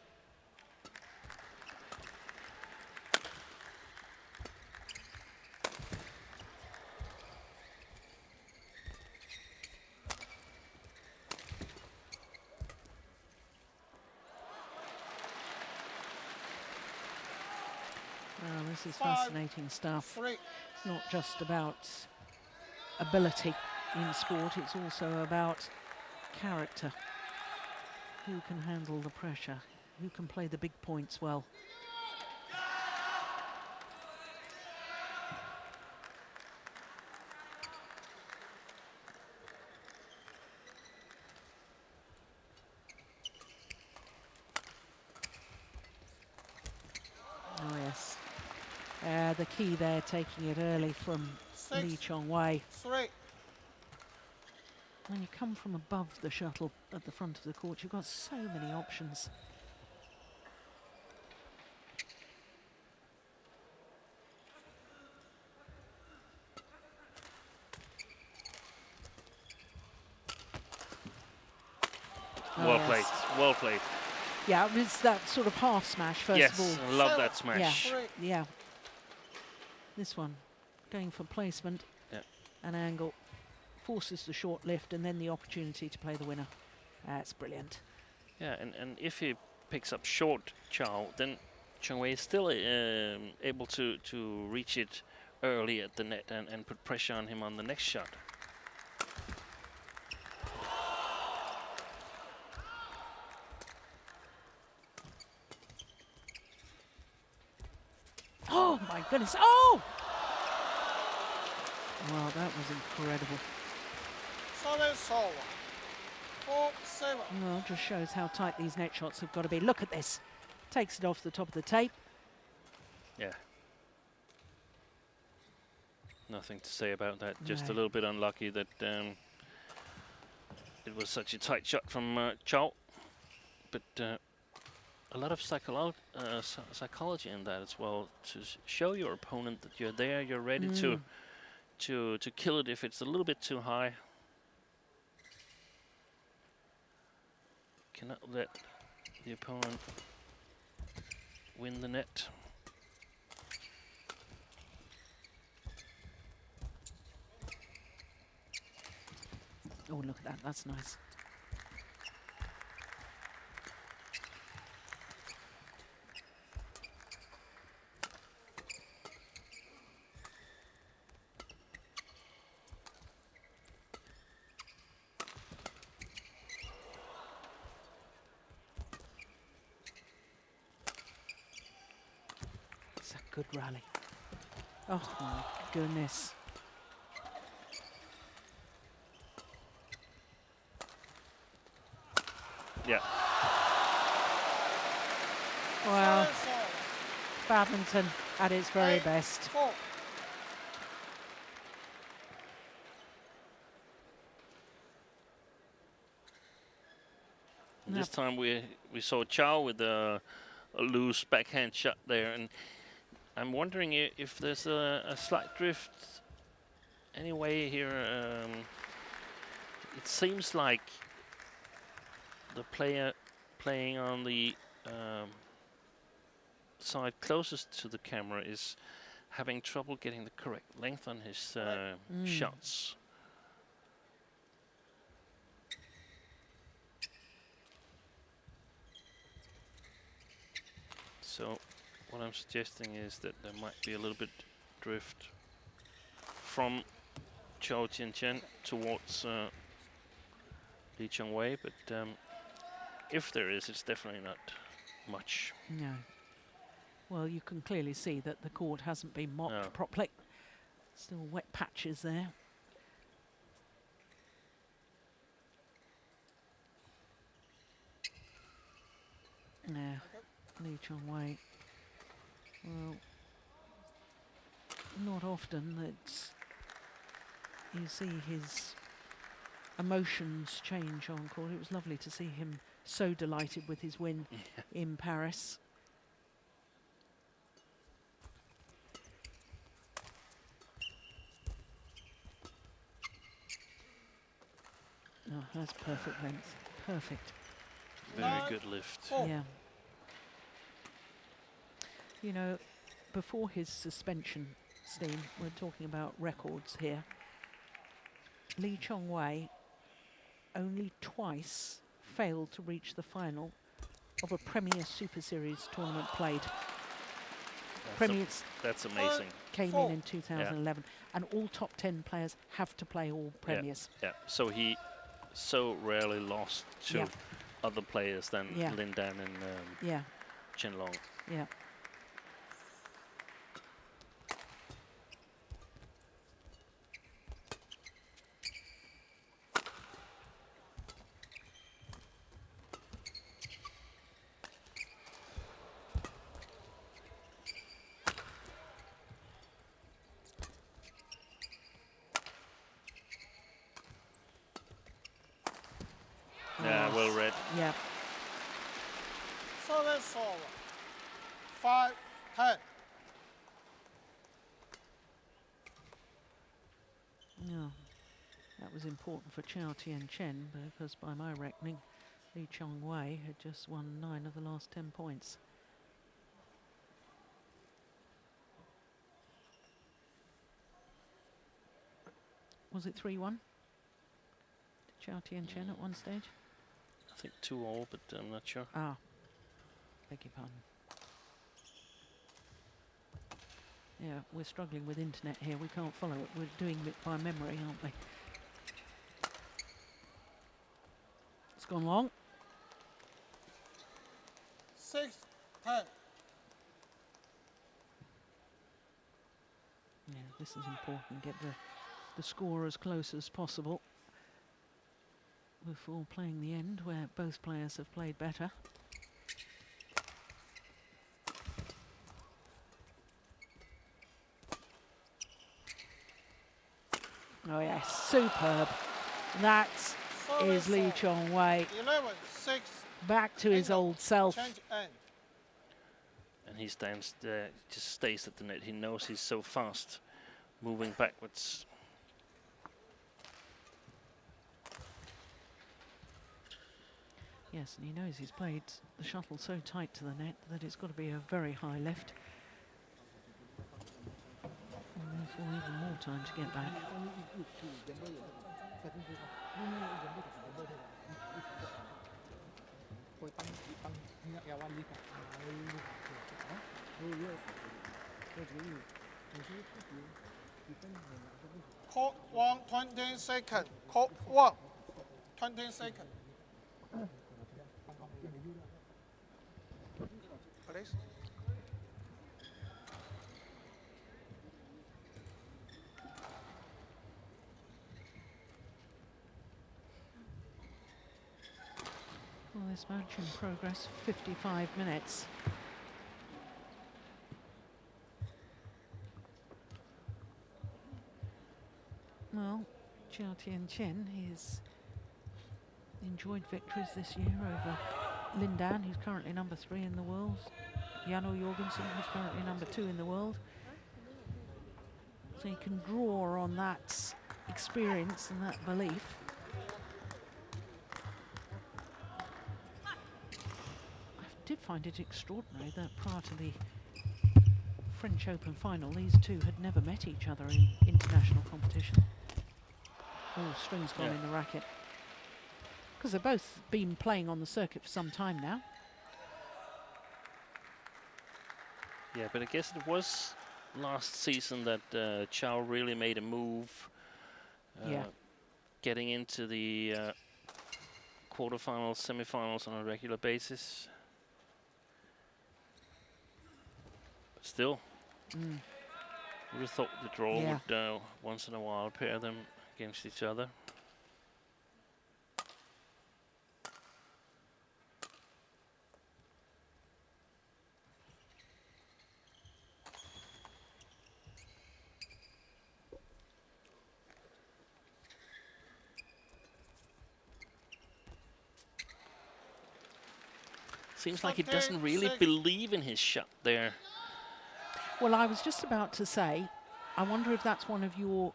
Well, this is 5, fascinating stuff. 3. It's not just about ability in sport, it's also about character. Who can handle the pressure? Who can play the big points well? Oh yes. The key there, taking it early from Lee 6, Chong Wei. 3. When you come from above the shuttle at the front of the court, you've got so many options. Oh, Well yes. played. Well played. Yeah, it's that sort of half smash first Yes, of all. I love that smash. Three. Yeah. This one, going for placement, Yeah. an angle, forces the short lift and then the opportunity to play the winner. That's brilliant. Yeah, and if he picks up short Chou, then Chong Wei is still able to reach it early at the net and put pressure on him on the next shot. Oh my goodness, oh! Wow, that was incredible. 7-7. 4-7. Well, just shows how tight these net shots have got to be. Look at this. Takes it off the top of the tape. Yeah. Nothing to say about that. Just a No. little bit unlucky that it was such a tight shot from Chou. But a lot of psychology in that as well, to show your opponent that you're there, you're ready to kill it if it's a little bit too high. Cannot let the opponent win the net. Oh, look at that. That's nice. It's a good rally. Oh, my goodness. Yeah. Well, 7-7. badminton at its very 8, best. 4. And this time we saw Chou with a loose backhand shot there, and I'm wondering if there's a slight drift anyway here. It seems like the player playing on the side closest to the camera is having trouble getting the correct length on his shots. So what I'm suggesting is that there might be a little bit drift from Chou Tien Chen towards Chong Wei, but if there is, it's definitely not much. No. Well, you can clearly see that the court hasn't been mopped No. properly. Still wet patches there. Yeah, Chong Wei. Well, not often that you see his emotions change on court. It was lovely to see him so delighted with his win in Paris. Oh, that's perfect length. Perfect. Very good lift. Yeah. You know, before his suspension, Steen, we're talking about records here. Chong Wei only twice failed to reach the final of a Premier Super Series tournament played. That's amazing. Came in 2011, and all top 10 players have to play all Premiers. Yeah. So he so rarely lost to other players than Lin Dan and Chen Long. Yeah. Yeah, well read. Yeah. So that's all. 5-10. Yeah. That was important for Chou Tien Chen because by my reckoning, Chong Wei had just won 9 of the last 10 points. Was it 3-1? Chou Tien Chen at one stage? I think 2-all, but I'm not sure. Ah, beg your pardon. Yeah, we're struggling with internet here. We can't follow it. We're doing it by memory, aren't we? It's gone long. 6-10. Yeah, this is important. Get the score as close as possible before playing the end, where both players have played better. Oh yes, superb. That is Chong Wei 11-6. back to his old self. Change end. And he stands there, just stays at the net. He knows he's so fast, moving backwards. Yes, and he knows he's played the shuttle so tight to the net that it's got to be a very high lift. And therefore even more time to get back. Court 1, 20 seconds. Court 1, 20 seconds. Please. Well, this match in progress, 55 minutes. Well, Chou Tien Chen has enjoyed victories this year over Lin Dan, who's currently number 3 in the world. Janno Jorgensen, who's currently number 2 in the world. So he can draw on that experience and that belief. I did find it extraordinary that prior to the French Open final, these two had never met each other in international competition. Oh, strings gone in the racket. Because they've both been playing on the circuit for some time now. Yeah, but I guess it was last season that Chou really made a move, Yeah. getting into the quarterfinals, semifinals on a regular basis. But still, Mm. would have thought the draw Yeah. would once in a while pair them against each other. Seems like he doesn't really 13-6. believe in his shot there. Well, I was just about to say, I wonder if that's one of your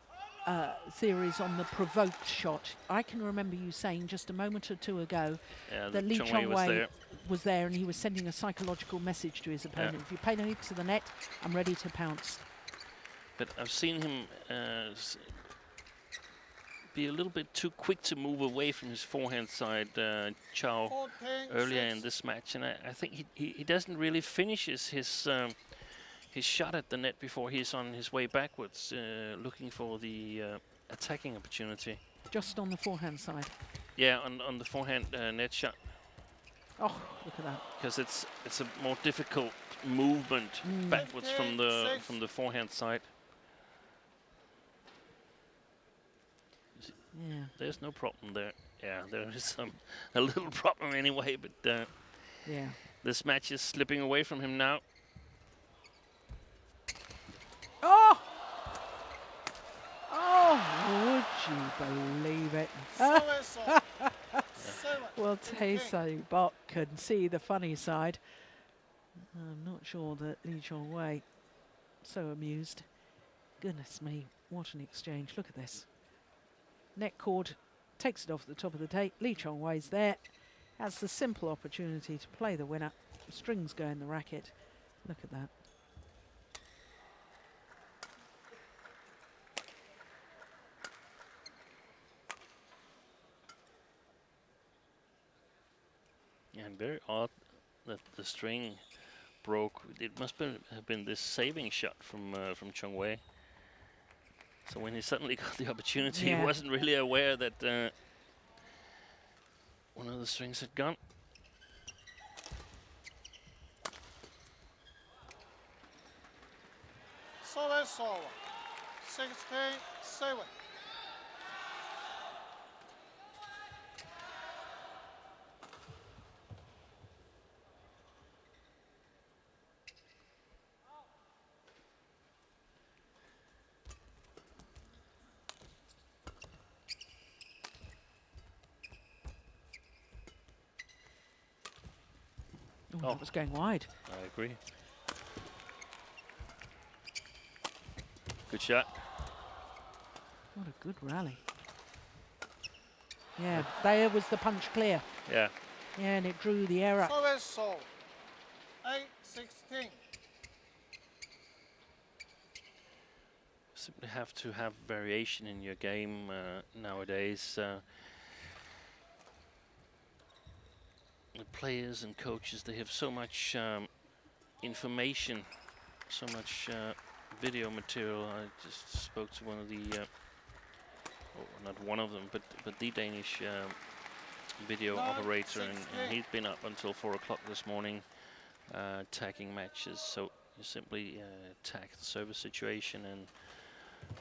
theories on the provoked shot. I can remember you saying just a moment or two ago Yeah, that Lee Chong was Wei there. was there and he was sending a psychological message to his opponent. If you pay no heed to the net, I'm ready to pounce. But I've seen him be a little bit too quick to move away from his forehand side, Chou, 14-6. earlier in this match, and I think he doesn't really finish his shot at the net before he's on his way backwards, looking for the attacking opportunity. Just on the forehand side. Yeah, on the forehand net shot, Oh, look at that. because it's a more difficult movement backwards from the forehand side. Yeah. There's no problem there. Yeah, there is a little problem anyway, but Yeah. this match is slipping away from him now. Oh! Oh, would you believe it? Service of 7. Well, Thaihot can see the funny side. I'm not sure that Lee Chong Wei so amused. Goodness me, what an exchange. Look at this. Net cord, takes it off the top of the tape. Lee Chong Wei's there. Has the simple opportunity to play the winner. Strings go in the racket. Look at that. And very odd that the string broke. It must have been this saving shot from Chong Wei. So when he suddenly got the opportunity, Yeah. he wasn't really aware that one of the strings had gone. Service over 16-7. Oh, that was going wide. I agree. Good shot. What a good rally. Yeah, there was the punch clear. Yeah. Yeah, and it drew the error. Service over 8-16. Simply have to have variation in your game nowadays. The players and coaches, they have so much information, so much video material. I just spoke to one of the, not one of them, but the Danish video Nine, operator, and 16. he'd been up until 4 o'clock this morning tagging matches. So you simply tag the service situation, and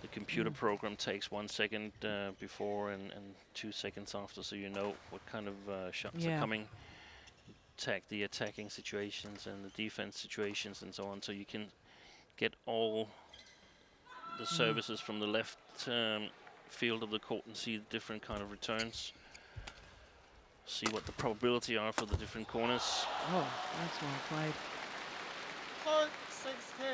the computer program takes 1 second before and 2 seconds after, so you know what kind of shots are coming. Tag the attacking situations and the defense situations and so on, so you can get all the services from the left field of the court and see the different kind of returns. See what the probability are for the different corners. Oh, that's well played. 16.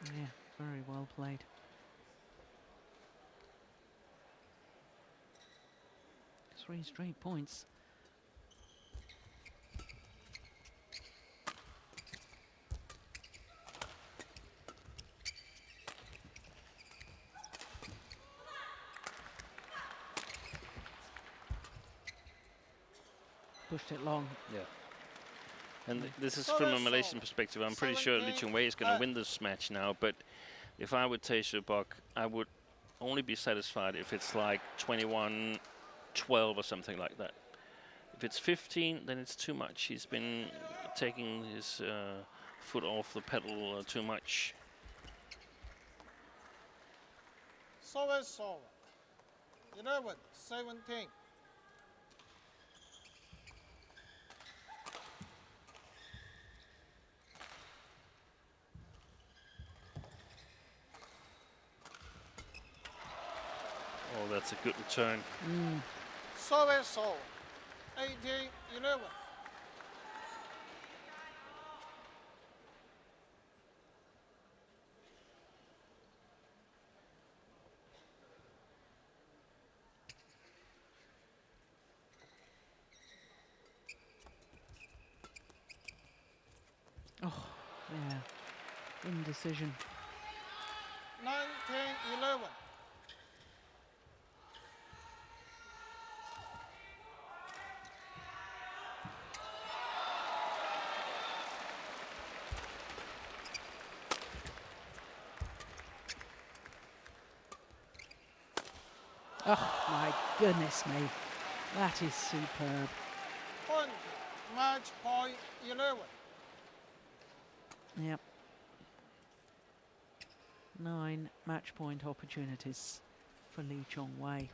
Yeah, very well played. Three straight points. Pushed it long. Yeah. And this is from a Malaysian perspective. I'm pretty sure Lee Chong Wei is going to win this match now. But if I would taste a buck, I would only be satisfied if it's like 21-12 or something like that. If it's 15, then it's too much. He's been taking his foot off the pedal too much. Service over. 11-17. Oh, that's a good return. Service over. 18-11. Oh, yeah. Indecision. 19-11. Oh, my goodness me. That is superb. Point. Match point 11. Yep. 9 match point opportunities for Lee Chong Wei.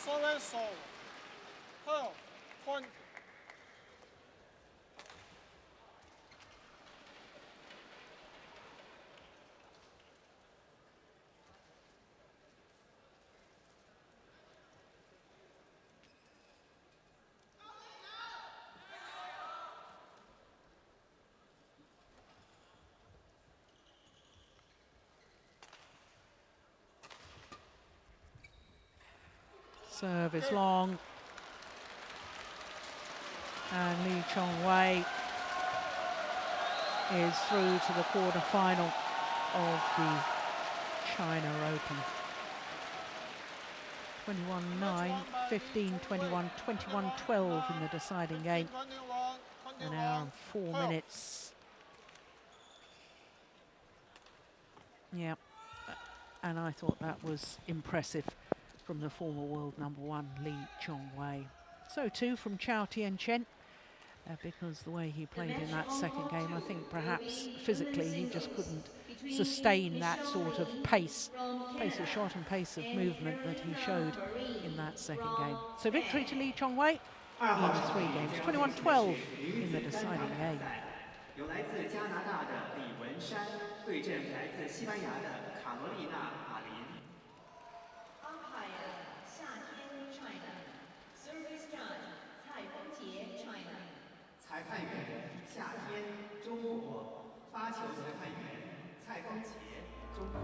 Service over. 12-20. Serve is long. And Lee Chong Wei is through to the quarter-final of the China Open. 21-9, 15-21, 21-12 in the deciding game. 21, An hour and 4 12. minutes. Yeah, and I thought that was impressive from the former world #1 Lee Chong Wei. So too from Chou Tien Chen, because the way he played in that second game, I think perhaps physically he just couldn't sustain that sort of pace of shot and pace of movement that he showed in that second game. So victory to Lee Chong Wei in 3 games, 21-12 in the deciding game. 由来自加拿大的李文山对阵来自西班牙的卡罗丽娜·马林。 裁判员夏天，中国；发球裁判员蔡芳杰，中国。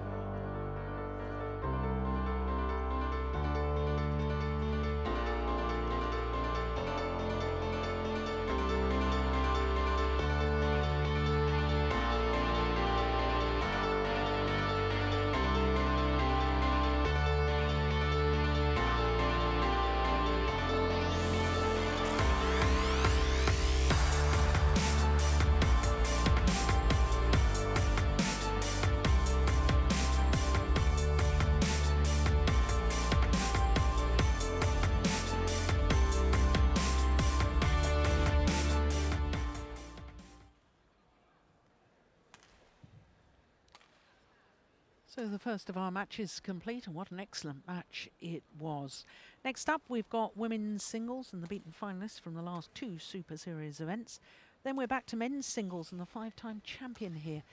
So the first of our matches complete, and what an excellent match it was. Next up, we've got women's singles and the beaten finalists from the last 2 Super Series events. Then we're back to men's singles and the 5-time champion here,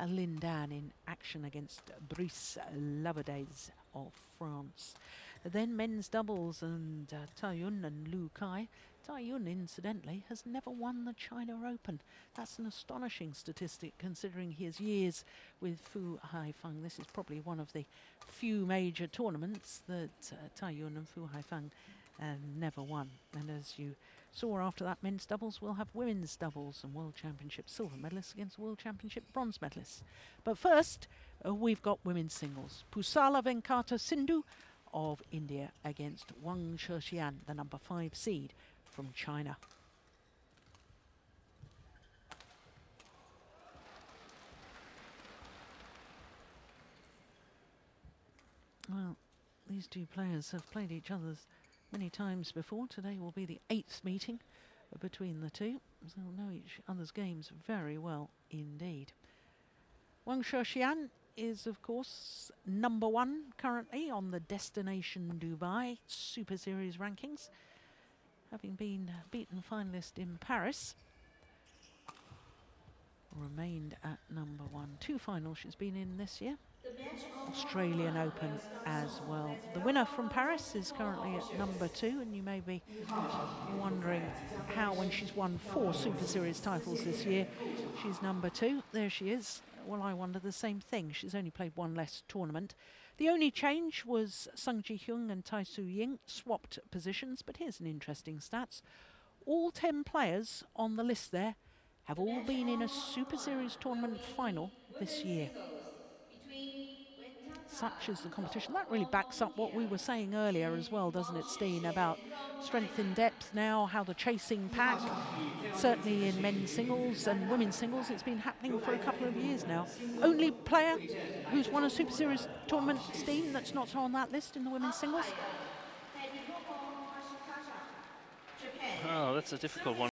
Lin Dan, in action against Brice Lavardez of France. Then men's doubles and Taiyun and Lu Kai. Taiyun, incidentally, has never won the China Open. That's an astonishing statistic considering his years with Fu Haifeng. This is probably one of the few major tournaments that Taiyun and Fu Haifeng never won. And as you saw after that men's doubles, we'll have women's doubles and World Championship silver medalists against World Championship bronze medalists. But first, we've got women's singles. Pusala Venkata Sindhu of India against Wang Shixian, the number 5 seed from China. Well, these two players have played each other many times before. Today will be the 8th meeting between the two, so they'll know each other's games very well indeed. Wang Shixian is, of course, number 1 currently on the Destination Dubai Super Series rankings, having been beaten finalist in Paris. Remained at number 1. 2 finals she's been in this year. Australian Open as well. The winner from Paris is currently at number 2, and you may be wondering how, when she's won 4 Super Series titles this year, she's number 2. There she is. Well, I wonder the same thing. She's only played 1 less tournament. The only change was Sung Ji-hyun and Tai Su-ying swapped positions, but here's an interesting stats. All 10 players on the list there have all been in a Super Series tournament final this year. Such is the competition. That really backs up what we were saying earlier as well, doesn't it, Steen, about strength in depth now, how the chasing pack, certainly in men's singles and women's singles, it's been happening for a couple of years now. Only player who's won a Super Series tournament, Steen, that's not on that list in the women's singles? Oh, that's a difficult one.